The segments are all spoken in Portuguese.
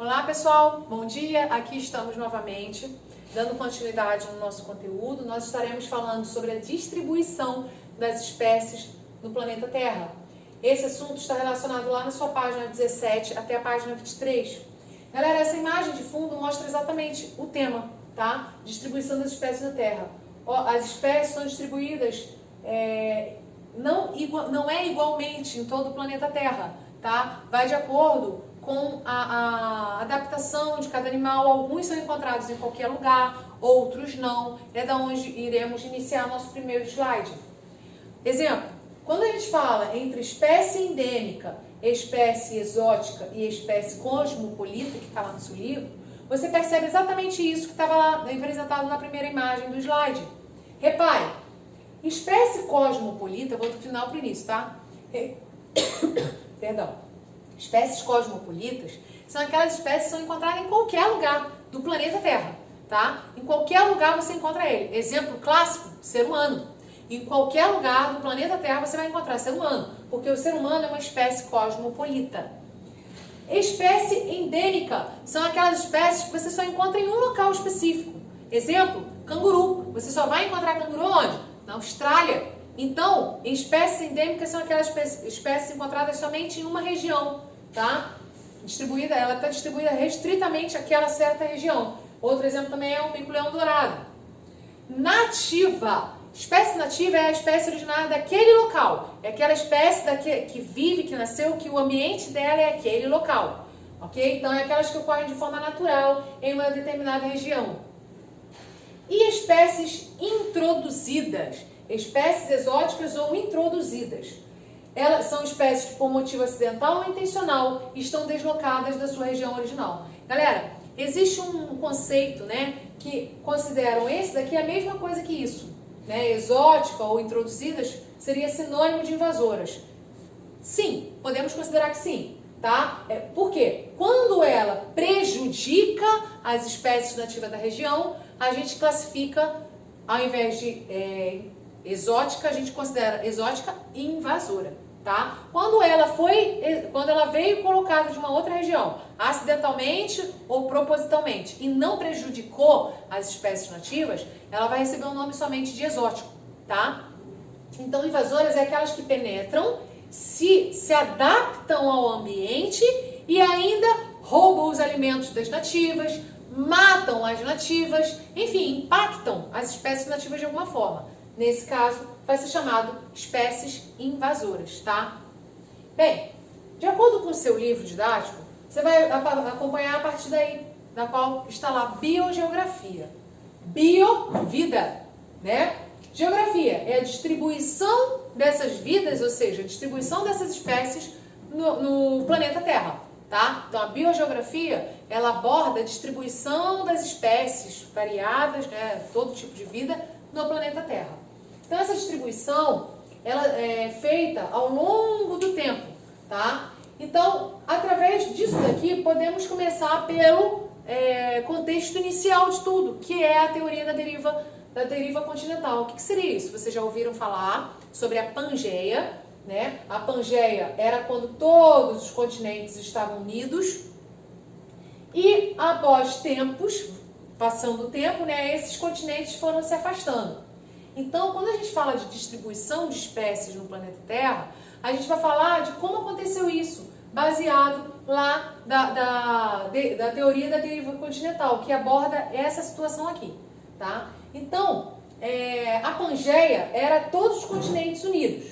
Olá pessoal, bom dia, aqui estamos novamente, dando continuidade no nosso conteúdo. Nós estaremos falando sobre a distribuição das espécies no planeta Terra. Esse assunto está relacionado lá na sua página 17 até a página 23. Galera, essa imagem de fundo mostra exatamente o tema, tá? Distribuição das espécies na Terra. As espécies são distribuídas não é igualmente em todo o planeta Terra, tá? Vai de acordo com a adaptação de cada animal. Alguns são encontrados em qualquer lugar, outros não. É da onde iremos iniciar nosso primeiro slide. Exemplo, quando a gente fala entre espécie endêmica, espécie exótica e espécie cosmopolita, que está lá no seu livro, você percebe exatamente isso que estava lá apresentado na primeira imagem do slide. Repare, espécie cosmopolita, vou do final para o início, tá? Perdão. Espécies cosmopolitas são aquelas espécies que são encontradas em qualquer lugar do planeta Terra, tá? Em qualquer lugar você encontra ele. Exemplo clássico, ser humano. Em qualquer lugar do planeta Terra você vai encontrar ser humano, porque o ser humano é uma espécie cosmopolita. Espécie endêmica são aquelas espécies que você só encontra em um local específico. Exemplo, canguru. Você só vai encontrar canguru onde? Na Austrália. Então, espécies endêmicas são aquelas espécies encontradas somente em uma região, tá? Ela está distribuída restritamente àquela certa região. Outro exemplo também é o mico-leão dourado. Nativa. Espécie nativa é a espécie originária daquele local. É aquela espécie que vive, que nasceu, que o ambiente dela é aquele local. Ok? Então, é aquelas que ocorrem de forma natural em uma determinada região. E espécies introduzidas. Espécies exóticas ou introduzidas. Elas são espécies que, por motivo acidental ou intencional, estão deslocadas da sua região original. Galera, existe um conceito, né, que consideram esse daqui a mesma coisa que isso. Né? Exótica ou introduzidas seria sinônimo de invasoras. Sim, podemos considerar que sim. Tá? Por quê? Quando ela prejudica as espécies nativas da região, a gente classifica, ao invés de exótica, a gente considera exótica invasora, tá? Quando ela veio colocada de uma outra região, acidentalmente ou propositalmente, e não prejudicou as espécies nativas, ela vai receber o nome somente de exótico, tá? Então, invasoras é aquelas que penetram, se adaptam ao ambiente e ainda roubam os alimentos das nativas, matam as nativas, enfim, impactam as espécies nativas de alguma forma. Nesse caso, vai ser chamado espécies invasoras, tá? Bem, de acordo com o seu livro didático, você vai acompanhar a partir daí, da qual está lá biogeografia. Bio, vida, né? Geografia é a distribuição dessas vidas, ou seja, a distribuição dessas espécies no planeta Terra, tá? Então, a biogeografia, ela aborda a distribuição das espécies variadas, né? Todo tipo de vida no planeta Terra. Então, essa distribuição, ela é feita ao longo do tempo, tá? Então, através disso daqui, podemos começar pelo contexto inicial de tudo, que é a teoria da deriva continental. O que seria isso? Vocês já ouviram falar sobre a Pangeia, né? A Pangeia era quando todos os continentes estavam unidos e, após tempos, passando o tempo, né, esses continentes foram se afastando. Então, quando a gente fala de distribuição de espécies no planeta Terra, a gente vai falar de como aconteceu isso, baseado lá da teoria da deriva continental, que aborda essa situação aqui, tá? Então, a Pangeia era todos os continentes unidos.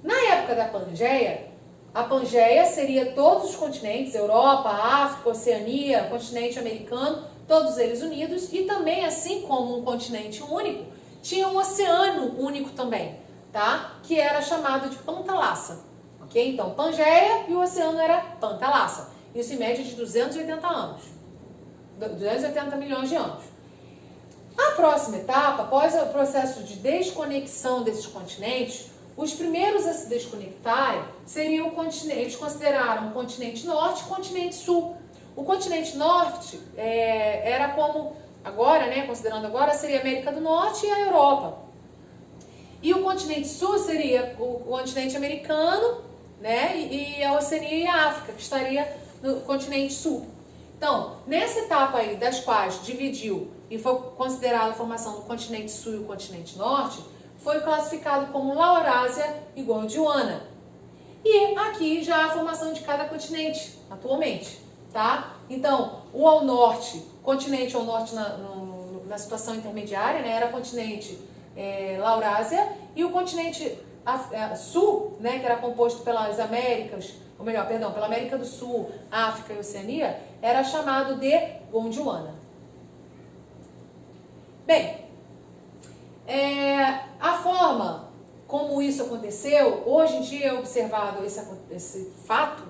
Na época da Pangeia, a Pangeia seria todos os continentes, Europa, África, Oceania, continente americano, todos eles unidos, e também, assim como um continente único, tinha um oceano único também, tá? Que era chamado de Pantalassa, ok? Então, Pangeia e o oceano era Pantalassa. Isso em média de 280 anos, 280 milhões de anos. A próxima etapa, após o processo de desconexão desses continentes, os primeiros a se desconectarem seriam eles consideraram o continente norte e o continente sul. O continente norte era como, agora, né, considerando agora, seria a América do Norte e a Europa. E o continente sul seria o continente americano, né, e a Oceania e a África, que estaria no continente sul. Então, nessa etapa aí, das quais dividiu e foi considerada a formação do continente sul e o continente norte, foi classificado como Laurásia e Gondwana. E aqui já a formação de cada continente, atualmente, tá? Então, o ao norte, continente ao norte na situação intermediária, né, era continente Laurásia, e o continente sul, né, que era composto pelas Américas, ou melhor, perdão, pela América do Sul, África e Oceania, era chamado de Gondwana. Bem, a forma como isso aconteceu, hoje em dia é observado esse fato,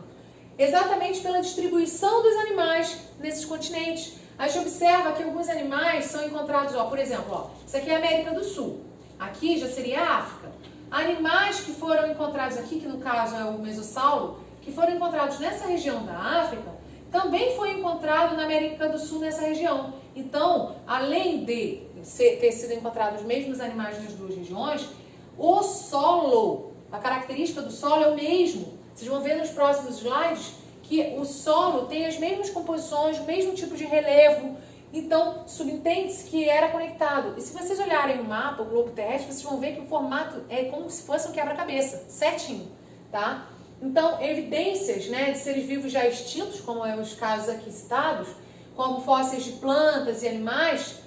exatamente pela distribuição dos animais nesses continentes. A gente observa que alguns animais são encontrados, por exemplo, isso aqui é a América do Sul, aqui já seria a África. Animais que foram encontrados aqui, que no caso é o mesossauro, que foram encontrados nessa região da África, também foi encontrado na América do Sul, nessa região. Então, além de ter sido encontrados os mesmos animais nas duas regiões, o solo, a característica do solo é o mesmo. Vocês vão ver nos próximos slides que o solo tem as mesmas composições, o mesmo tipo de relevo. Então, subentende-se que era conectado. E se vocês olharem o mapa, o globo terrestre, vocês vão ver que o formato é como se fosse um quebra-cabeça, certinho, tá? Então, evidências, né, de seres vivos já extintos, como é os casos aqui citados, como fósseis de plantas e animais,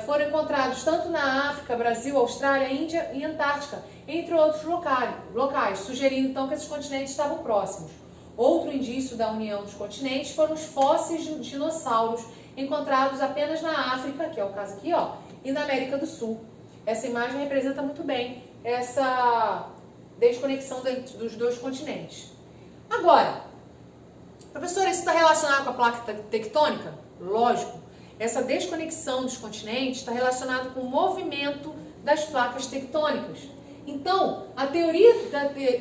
foram encontrados tanto na África, Brasil, Austrália, Índia e Antártica, entre outros locais, sugerindo então que esses continentes estavam próximos. Outro indício da união dos continentes foram os fósseis de dinossauros encontrados apenas na África, que é o caso aqui, e na América do Sul. Essa imagem representa muito bem essa desconexão dos dois continentes. Agora, professora, isso está relacionado com a placa tectônica? Lógico. Essa desconexão dos continentes está relacionada com o movimento das placas tectônicas. Então, a teoria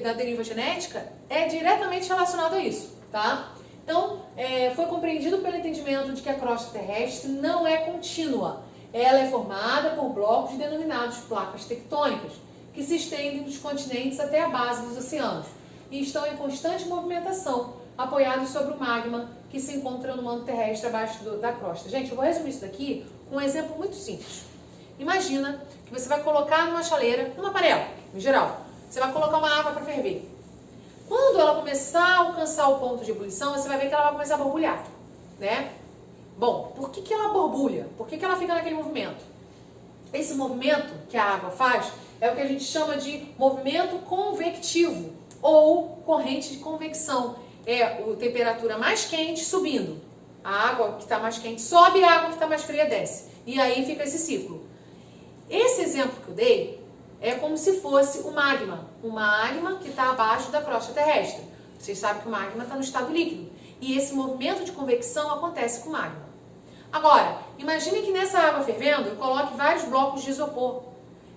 da deriva genética é diretamente relacionada a isso, tá? Então, foi compreendido pelo entendimento de que a crosta terrestre não é contínua. Ela é formada por blocos denominados placas tectônicas, que se estendem dos continentes até a base dos oceanos e estão em constante movimentação, apoiados sobre o magma que se encontra no manto terrestre abaixo da crosta. Gente, eu vou resumir isso daqui com um exemplo muito simples. Imagina que você vai colocar numa chaleira, numa panela, em geral. Você vai colocar uma água para ferver. Quando ela começar a alcançar o ponto de ebulição, você vai ver que ela vai começar a borbulhar, né? Bom, por que ela borbulha? Por que ela fica naquele movimento? Esse movimento que a água faz é o que a gente chama de movimento convectivo ou corrente de convecção. É a temperatura mais quente subindo. A água que está mais quente sobe e a água que está mais fria desce. E aí fica esse ciclo. Esse exemplo que eu dei é como se fosse o magma. O magma que está abaixo da crosta terrestre. Vocês sabem que o magma está no estado líquido. E esse movimento de convecção acontece com o magma. Agora, imagine que nessa água fervendo eu coloque vários blocos de isopor.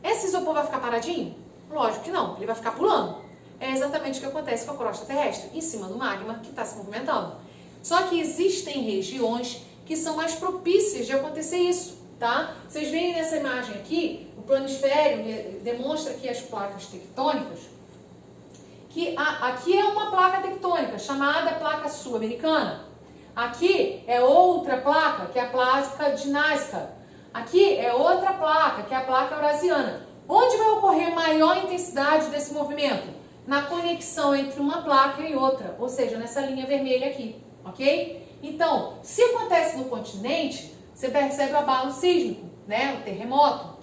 Esse isopor vai ficar paradinho? Lógico que não, ele vai ficar pulando. É exatamente o que acontece com a crosta terrestre, em cima do magma que está se movimentando. Só que existem regiões que são mais propícias de acontecer isso, tá? Vocês veem nessa imagem aqui, o planisfério demonstra aqui as placas tectônicas, que aqui é uma placa tectônica, chamada placa sul-americana. Aqui é outra placa, que é a placa de Nazca. Aqui é outra placa, que é a placa eurasiana. Onde vai ocorrer maior intensidade desse movimento? Na conexão entre uma placa e outra, ou seja, nessa linha vermelha aqui, ok? Então, se acontece no continente, você percebe o abalo sísmico, né? O terremoto.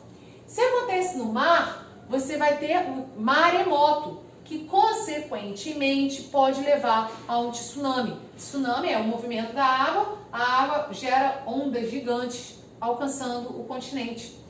Se acontece no mar, você vai ter o maremoto, que consequentemente pode levar a um tsunami. Tsunami é o movimento da água, a água gera ondas gigantes alcançando o continente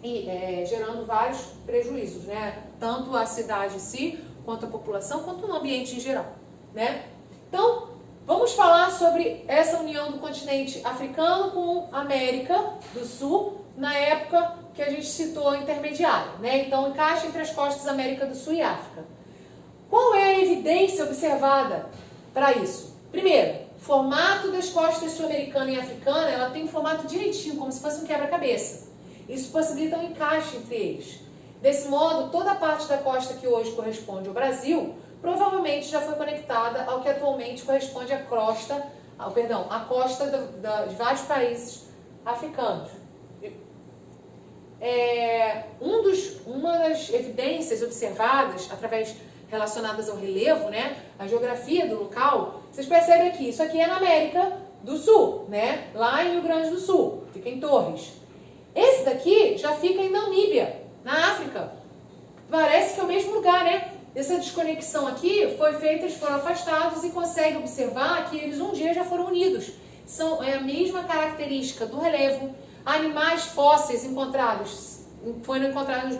e gerando vários prejuízos, né? Tanto a cidade em si, quanto a população, quanto no ambiente em geral, né? Então, vamos falar sobre essa união do continente africano com a América do Sul, na época que a gente citou intermediária, né? Então, encaixa entre as costas da América do Sul e África. Qual é a evidência observada para isso? Primeiro, o formato das costas sul-americana e africana, ela tem um formato direitinho, como se fosse um quebra-cabeça. Isso possibilita um encaixe entre eles. Desse modo, toda a parte da costa que hoje corresponde ao Brasil, provavelmente já foi conectada ao que atualmente corresponde à crosta a costa de vários países africanos. Uma das evidências observadas relacionadas ao relevo, né, a geografia do local, vocês percebem aqui, isso aqui é na América do Sul, né, lá em Rio Grande do Sul, fica em Torres. Esse daqui já fica em Namíbia, na África. Parece que é o mesmo lugar, né? Essa desconexão aqui foi feita, eles foram afastados e consegue observar que eles um dia já foram unidos. É a mesma característica do relevo. Animais fósseis foram encontrados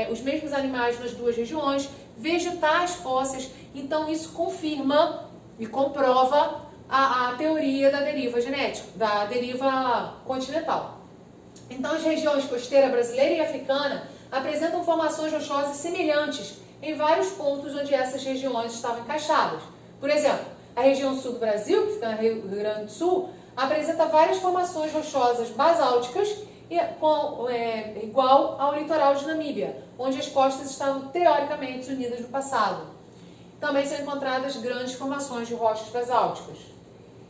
os mesmos animais nas duas regiões, vegetais fósseis. Então isso confirma e comprova a teoria da deriva genética, da deriva continental. Então as regiões costeira brasileira e africana apresentam formações rochosas semelhantes em vários pontos onde essas regiões estavam encaixadas. Por exemplo, a região sul do Brasil, que fica no Rio Grande do Sul, apresenta várias formações rochosas basálticas igual ao litoral de Namíbia, onde as costas estavam teoricamente unidas no passado. Também são encontradas grandes formações de rochas basálticas.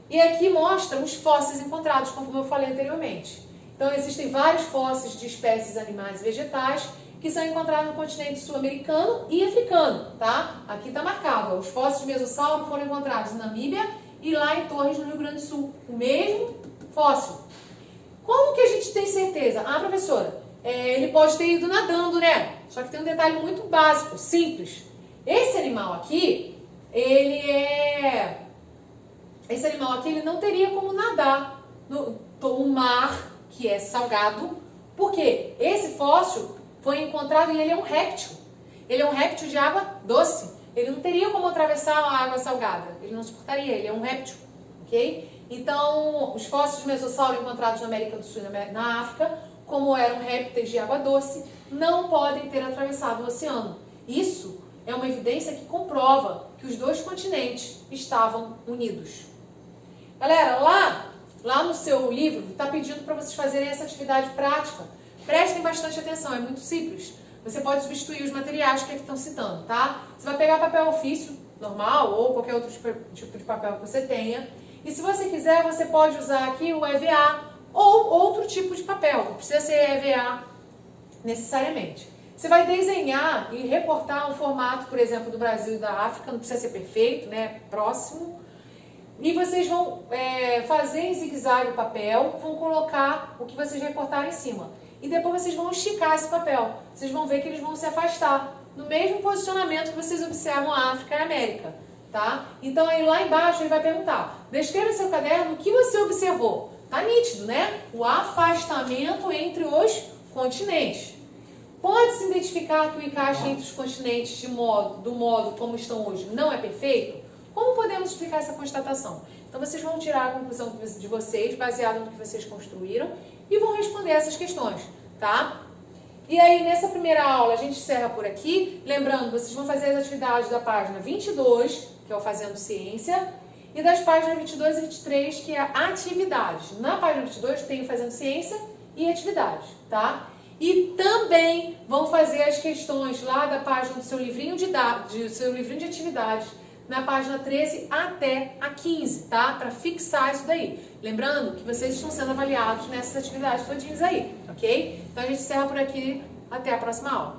E aqui mostram os fósseis encontrados, como eu falei anteriormente. Então existem vários fósseis de espécies animais e vegetais que são encontrados no continente sul-americano e africano, tá? Aqui está marcado, os fósseis de mesossauro foram encontrados na Namíbia e lá em Torres, no Rio Grande do Sul. O mesmo fóssil. Como que a gente tem certeza? Ah, professora, ele pode ter ido nadando, né? Só que tem um detalhe muito básico, simples. Esse animal aqui, esse animal aqui, ele não teria como nadar no mar, que é salgado, porque esse fóssil foi encontrado e ele é um réptil. Ele é um réptil de água doce. Ele não teria como atravessar a água salgada. Ele não suportaria, ele é um réptil, ok? Então, os fósseis de mesossauro encontrados na América do Sul e na África, como eram répteis de água doce, não podem ter atravessado o oceano. Isso é uma evidência que comprova que os dois continentes estavam unidos. Galera, lá no seu livro, está pedindo para vocês fazerem essa atividade prática. Prestem bastante atenção, é muito simples. Você pode substituir os materiais que aqui estão citando, tá? Você vai pegar papel ofício normal ou qualquer outro tipo de papel que você tenha. E se você quiser, você pode usar aqui o EVA ou outro tipo de papel. Não precisa ser EVA necessariamente. Você vai desenhar e recortar um formato, por exemplo, do Brasil e da África. Não precisa ser perfeito, né? Próximo. E vocês vão fazer em zigue-zague o papel, vão colocar o que vocês recortaram em cima. E depois vocês vão esticar esse papel. Vocês vão ver que eles vão se afastar no mesmo posicionamento que vocês observam a África e a América, tá? Então aí lá embaixo ele vai perguntar, descreva no seu caderno o que você observou. Tá nítido, né? O afastamento entre os continentes. Pode-se identificar que o encaixe entre os continentes do modo como estão hoje não é perfeito? Como podemos explicar essa constatação? Então vocês vão tirar a conclusão de vocês, baseada no que vocês construíram, e vão responder essas questões, tá? E aí, nessa primeira aula, a gente encerra por aqui. Lembrando, vocês vão fazer as atividades da página 22, que é o Fazendo Ciência, e das páginas 22 e 23, que é atividades. Na página 22 tem o Fazendo Ciência e atividades, tá? E também vão fazer as questões lá da página do seu livrinho de atividades, na página 13 até a 15, tá? Para fixar isso daí. Lembrando que vocês estão sendo avaliados nessas atividades todinhas aí, ok? Então a gente encerra por aqui. Até a próxima aula.